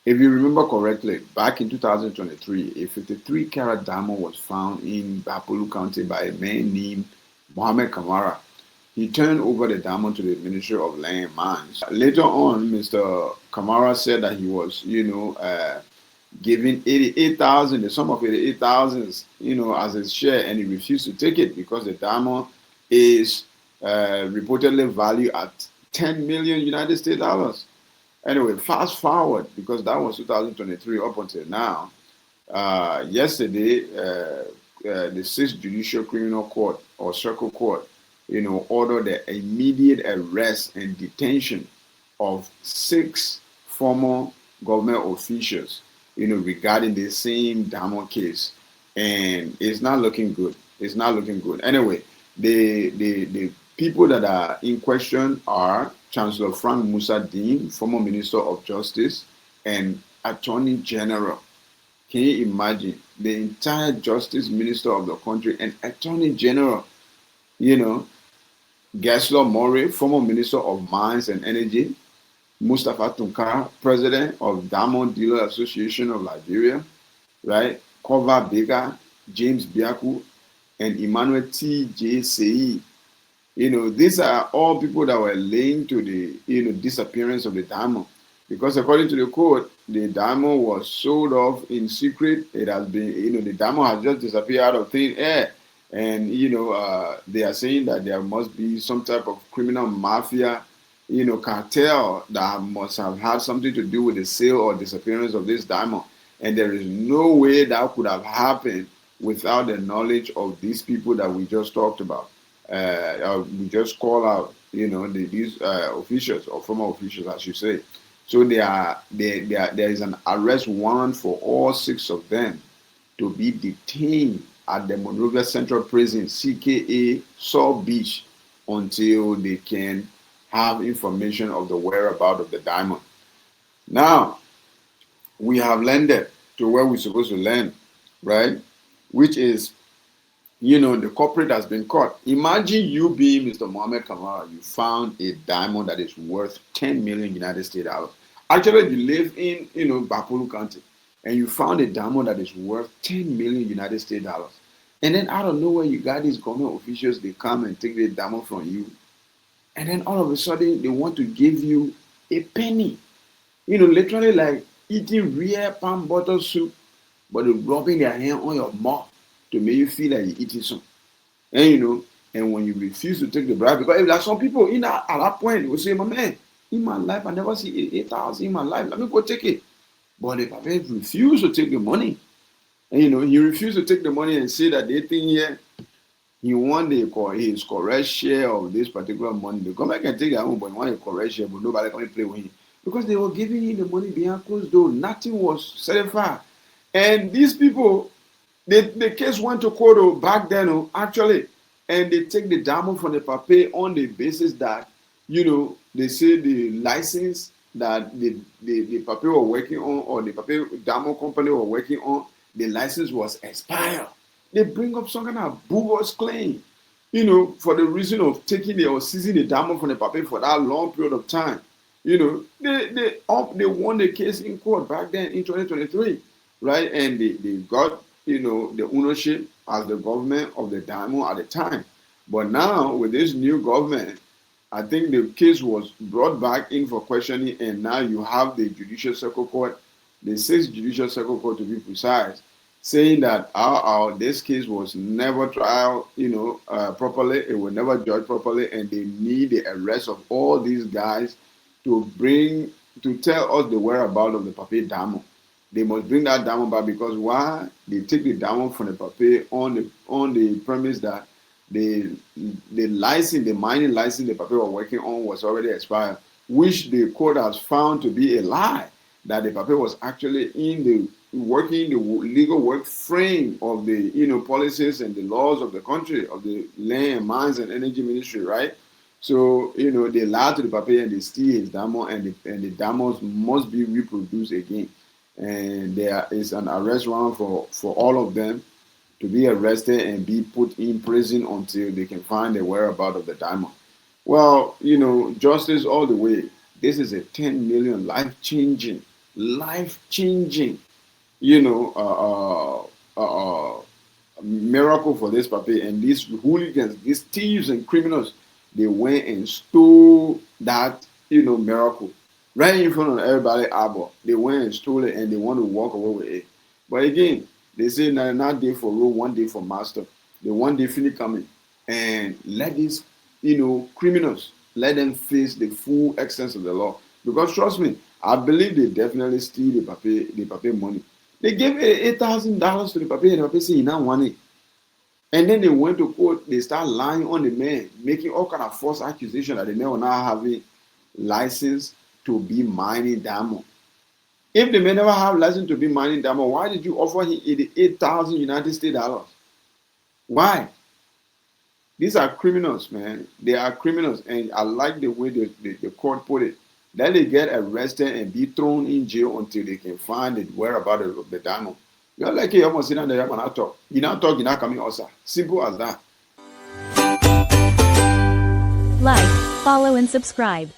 If you remember correctly, back in 2023, a 53 carat diamond was found in Bapolu County by a man named Mohammed Kamara. He turned over the diamond to the Ministry of Land and Mines. Later on, Mr. Kamara said that he was, giving 88,000, the sum of 88,000, as his share, and he refused to take it because the diamond is reportedly valued at 10 million United States dollars. Anyway, fast forward, because that was 2023 up until now. Yesterday, the Sixth Judicial Criminal Court or Circle Court, ordered the immediate arrest and detention of 6 former government officials, regarding the same diamond case, and it's not looking good. It's not looking good. Anyway, the people that are in question are Chancellor Frank Musa Dean, former Minister of Justice, and Attorney General. Can you imagine the entire Justice Minister of the country and Attorney General? Gasler Murray, former Minister of Mines and Energy, Mustafa Tunkara, President of Diamond Dealer Association of Liberia, right? Kova Bega, James Biaku, and Emmanuel T.J. Sei. These are all people that were linked to the, disappearance of the diamond. Because according to the court, the diamond was sold off in secret. It has been, the diamond has just disappeared out of thin air. And, they are saying that there must be some type of criminal mafia, cartel that must have had something to do with the sale or disappearance of this diamond. And there is no way that could have happened without the knowledge of these people that we just talked about. We just call out, these officials or former officials, as you say. So there is an arrest warrant for all 6 of them to be detained at the Monrovia Central Prison, CKA Saw Beach, until they can have information of the whereabouts of the diamond. Now, we have landed to where we're supposed to land, right? Which is, the culprit has been caught. Imagine you being Mr. Mohammed Kamara. You found a diamond that is worth 10 million United States dollars. Actually, you live in, Bapolu County, and you found a diamond that is worth 10 million United States dollars. And then out of nowhere, you got these government officials, they come and take the diamond from you. And then all of a sudden, they want to give you a penny. Literally like eating real palm butter soup, but they're rubbing their hand on your mouth to make you feel like you're eating some. And and when you refuse to take the bribe, because if there's some people at that point, they will say, my man, in my life, I never see 8,000 in my life. Let me go take it. But the papa refuse to take the money. And he refused to take the money and say that they think here he want his correct share of this particular money. They come back and take their own, but he want a correct share, but nobody can play with him. Because they were giving him the money behind closed door. Nothing was certified. And these people, the case went to court back then, actually, and they take the diamond from the papa on the basis that, they say the license that the papa were working on, or the papa diamond company were working on, the license was expired. They bring up some kind of bogus claim, for the reason of taking or seizing the diamond from the papa for that long period of time. They won the case in court back then in 2023, right? And they got, the ownership as the government of the diamond at the time. But now with this new government, I think the case was brought back in for questioning, and now you have the Judicial Circle Court, the Sixth Judicial Circle Court to be precise, saying that this case was never tried, properly. It was never judged properly, and they need the arrest of all these guys to tell us the whereabouts of the papa diamond. They must bring that diamond back, because why? They take the diamond from the papa on the premise that the license, the mining license the papa were working on was already expired, which the court has found to be a lie. That the papa was actually working the legal work frame of the policies and the laws of the country, of the Land and Mines and Energy Ministry, right? So they lied to the papa and they steal his diamond, and the diamonds must be reproduced again. And there is an arrest warrant for all of them to be arrested and be put in prison until they can find the whereabouts of the diamond. Well, justice all the way. This is a 10 million life-changing life-changing, you know, miracle for this puppy. And these hooligans, these thieves and criminals, they went and stole that, miracle right in front of everybody. Arbor. They went and stole it, and they want to walk away with it. But again, they say not day for rule, one day for master. The one day finish coming, and let these, criminals, let them face the full extent of the law. Because trust me, I believe they definitely steal the paper money. They gave $8,000 to the paper, and the paper said he now want it. And then they went to court. They start lying on the man, making all kind of false accusations that the man will not have a license to be mining diamond. If the man never have license to be mining diamond, why did you offer him 88,000 United States dollars? Why? These are criminals, man. They are criminals, and I like the way the court put it. Let they get arrested and be thrown in jail until they can find the whereabouts of the diamond. You're like, hey, I'm sit down there, you're not talk. You're not talking, you're not coming outside. Simple as that. Like, follow, and subscribe.